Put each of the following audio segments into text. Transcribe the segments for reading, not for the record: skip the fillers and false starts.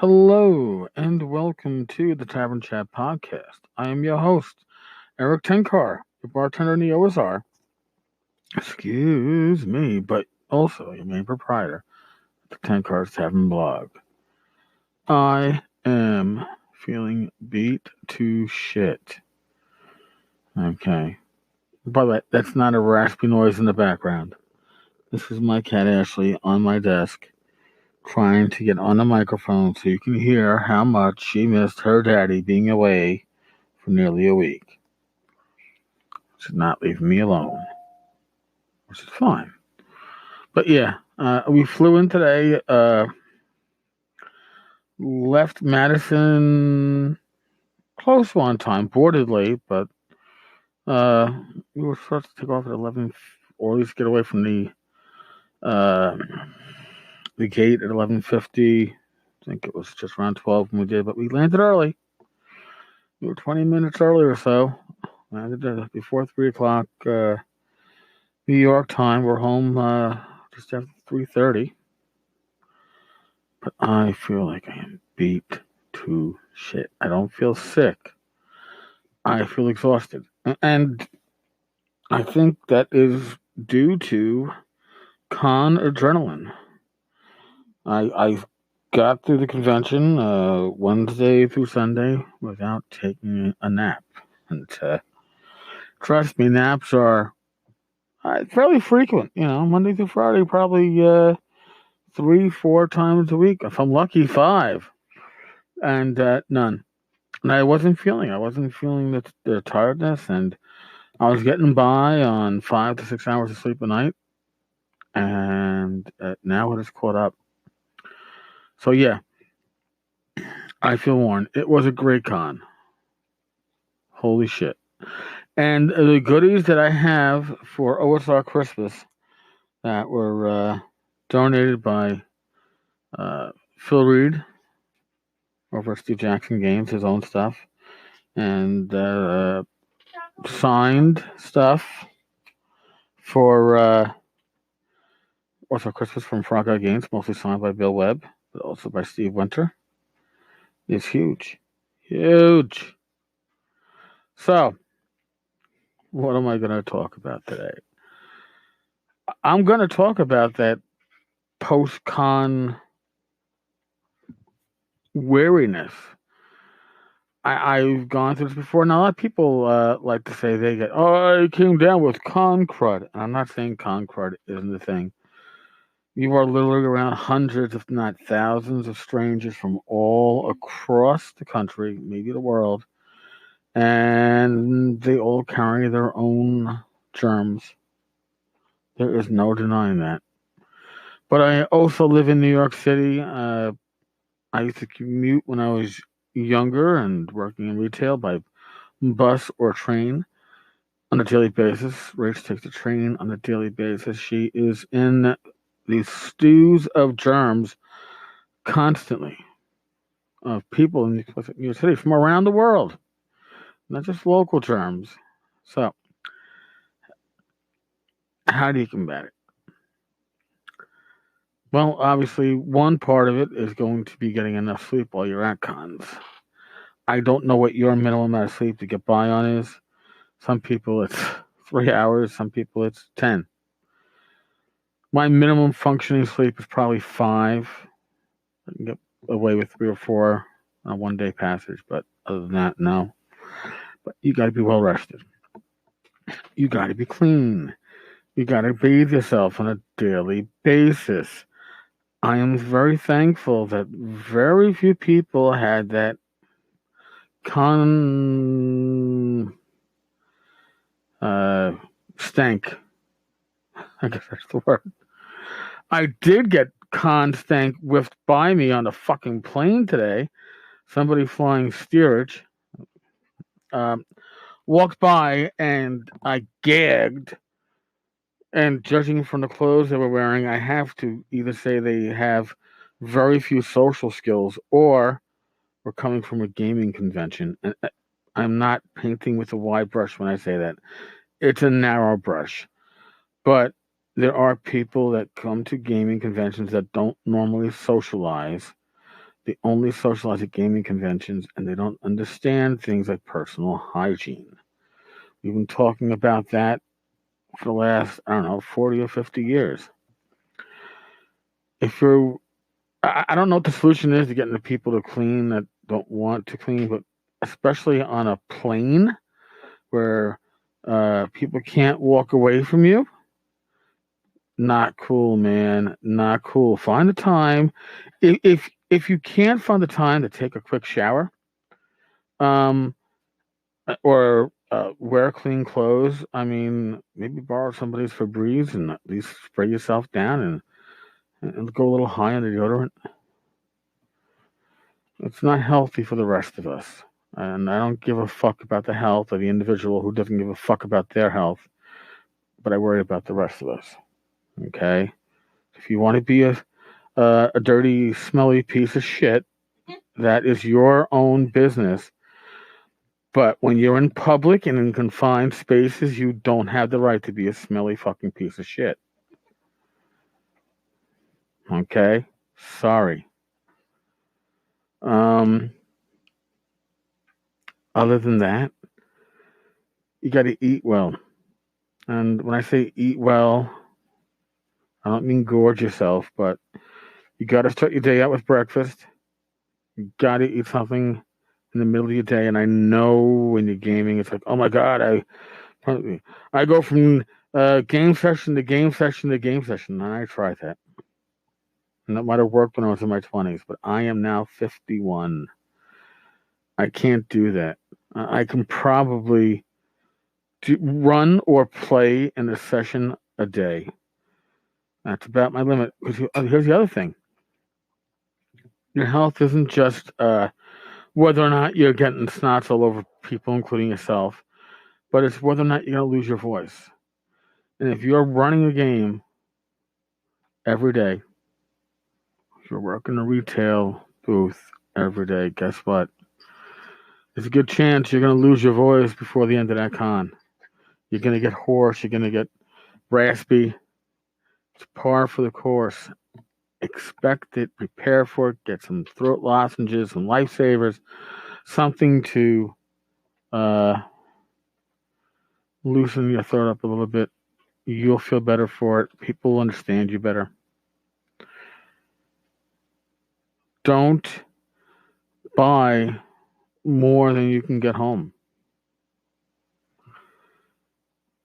Hello and welcome to the Tavern Chat podcast. I am your host, Eric Tenkar, your bartender in the OSR. Excuse me, but also your main proprietor of the Tenkar's Tavern blog. I am feeling beat to shit. Okay. By the way, that's not a raspy noise in the background. This is my cat Ashley on my desk trying to get on the microphone so you can hear how much she missed her daddy being away for nearly a week. She's not leaving me alone, which is fine. But yeah, we flew in today, left Madison close on time, boarded late, but we were supposed to take off at 11, or at least get away from the gate at 11:50. I think it was just around 12 when we did, but we landed early. We were 20 minutes early or so. Landed before 3 o'clock New York time. We're home just after 3:30. But I feel like I am beat to shit. I don't feel sick. I feel exhausted. And I think that is due to con adrenaline. I got through the convention Wednesday through Sunday without taking a nap. And trust me, naps are fairly frequent. Monday through Friday, probably 3-4 times a week. If I'm lucky, 5. And none. And I wasn't feeling the tiredness, and I was getting by on 5 to 6 hours of sleep a night. And now it has caught up. So yeah, I feel worn. It was a great con. Holy shit. And the goodies that I have for OSR Christmas that were donated by Phil Reed over at Steve Jackson Games, his own stuff, and signed stuff for OSR Christmas from Frog Eye Games, mostly signed by Bill Webb, but also by Steve Winter, is huge. Huge. So, what am I going to talk about today? I'm going to talk about that post-con weariness. I've gone through this before. Now, a lot of people like to say I came down with con crud. And I'm not saying con crud isn't the thing. You are literally around hundreds, if not thousands, of strangers from all across the country, maybe the world, and they all carry their own germs. There is no denying that. But I also live in New York City. I used to commute when I was younger and working in retail by bus or train on a daily basis. Rach takes the train on a daily basis. She is in these stews of germs constantly of people in New York City from around the world, not just local germs. So, how do you combat it? Well, obviously, one part of it is going to be getting enough sleep while you're at cons. I don't know what your minimum amount of sleep to get by on is. Some people it's 3 hours, some people it's 10. My minimum functioning sleep is probably 5. I can get away with 3 or 4 on a one-day passage, but other than that, no. But you got to be well rested. You got to be clean. You got to bathe yourself on a daily basis. I am very thankful that very few people had that stank. I guess that's the word. I did get con stank whiffed by me on the fucking plane today. Somebody flying steerage walked by and I gagged. And judging from the clothes they were wearing, I have to either say they have very few social skills or we're coming from a gaming convention. And I'm not painting with a wide brush when I say that. It's a narrow brush. But there are people that come to gaming conventions that don't normally socialize They only socialize at gaming conventions, and they don't understand things like personal hygiene. We've been talking about that for the last, 40 or 50 years. If you're, I don't know what the solution is to getting the people to clean that don't want to clean, but especially on a plane where people can't walk away from you. Not cool, man. Not cool. Find the time. If you can't find the time to take a quick shower, um, or wear clean clothes, I mean, maybe borrow somebody's Febreze and at least spray yourself down and go a little high on the deodorant. It's not healthy for the rest of us. And I don't give a fuck about the health of the individual who doesn't give a fuck about their health, but I worry about the rest of us. Okay? If you want to be a dirty, smelly piece of shit, that is your own business. But when you're in public and in confined spaces, you don't have the right to be a smelly fucking piece of shit. Okay? Sorry. Other than that, you got to eat well. And when I say eat well, I don't mean gorge yourself, but you got to start your day out with breakfast. You got to eat something in the middle of your day. And I know when you're gaming, it's like, oh my God, I go from game session to game session to game session. And I tried that. And that might have worked when I was in my 20s, but I am now 51. I can't do that. I can probably run or play in a session a day. That's about my limit. Here's the other thing. Your health isn't just whether or not you're getting snots all over people, including yourself, but it's whether or not you're going to lose your voice. And if you're running a game every day, if you're working a retail booth every day, guess what? There's a good chance you're going to lose your voice before the end of that con. You're going to get hoarse. You're going to get raspy. It's par for the course. Expect it. Prepare for it. Get some throat lozenges, some lifesavers, something to loosen your throat up a little bit. You'll feel better for it. People will understand you better. Don't buy more than you can get home.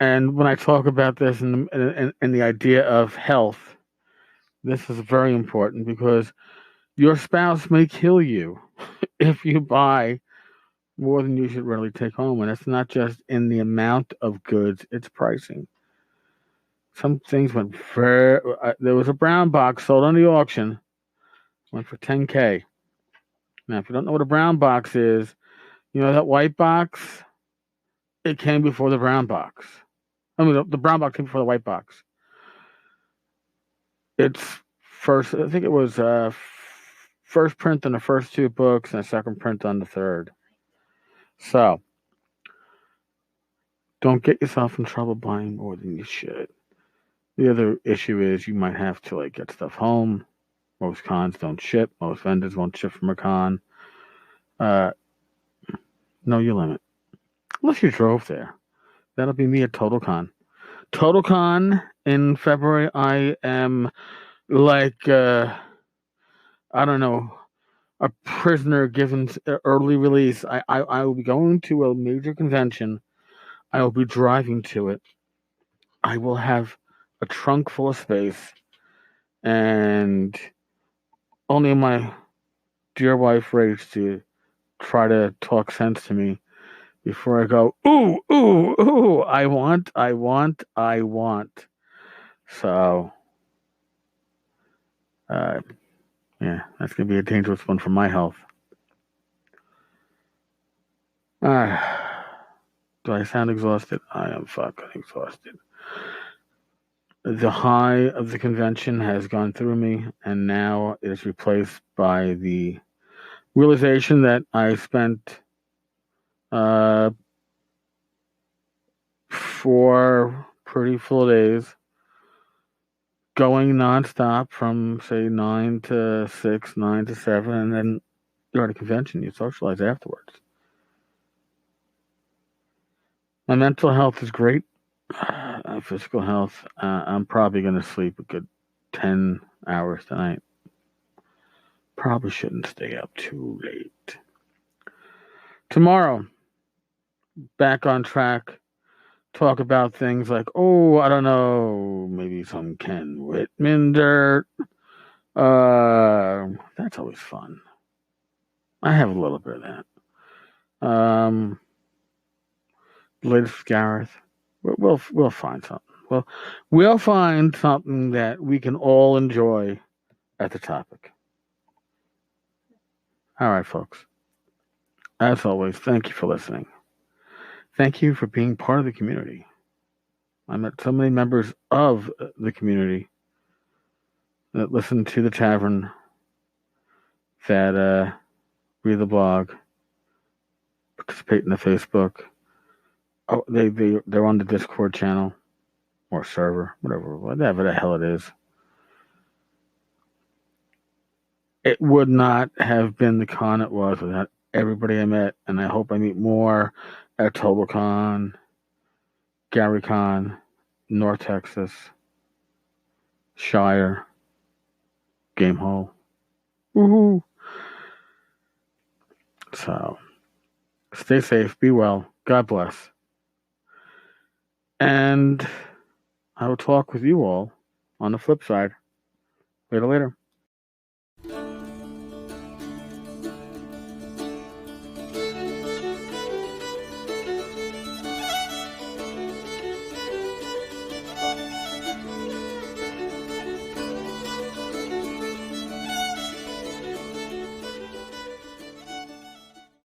And when I talk about this and the idea of health, this is very important because your spouse may kill you if you buy more than you should really take home. And it's not just in the amount of goods, it's pricing. Some things went very... there was a brown box sold on the auction, went for $10K. Now, if you don't know what a brown box is, you know that white box? It came before the brown box. I mean, the brown box came before the white box. It's first, I think it was first print on the first two books and a second print on the third. So, don't get yourself in trouble buying more than you should. The other issue is you might have to get stuff home. Most cons don't ship. Most vendors won't ship from a con. Know your limit. Unless you drove there. That'll be me at Total Con. Total Con in February, I am like, I don't know, a prisoner given early release. I will be going to a major convention. I will be driving to it. I will have a trunk full of space. And only my dear wife Rach to try to talk sense to me before I go, ooh, ooh, ooh, I want. So, yeah, that's going to be a dangerous one for my health. Do I sound exhausted? I am fucking exhausted. The high of the convention has gone through me, and now it is replaced by the realization that I spent 4 pretty full days going nonstop from, say, 9 to 6, 9 to 7, and then you're at a convention, you socialize afterwards. My mental health is great. Physical health, I'm probably going to sleep a good 10 hours tonight. Probably shouldn't stay up too late. Tomorrow, back on track. Talk about things like, I don't know, maybe some Ken Whitman dirt. That's always fun. I have a little bit of that. Latest with Gareth. We'll find something. We'll find something that we can all enjoy at the topic. All right, folks. As always, thank you for listening. Thank you for being part of the community. I met so many members of the community that listen to the tavern, that read the blog, participate in the Facebook. Oh, they're on the Discord channel or server, whatever the hell it is. It would not have been the con it was without everybody I met, and I hope I meet more at TotalCon, GaryCon, North Texas, Shire, Gamehole. Woohoo! So, stay safe, be well, God bless. And I will talk with you all on the flip side. Later.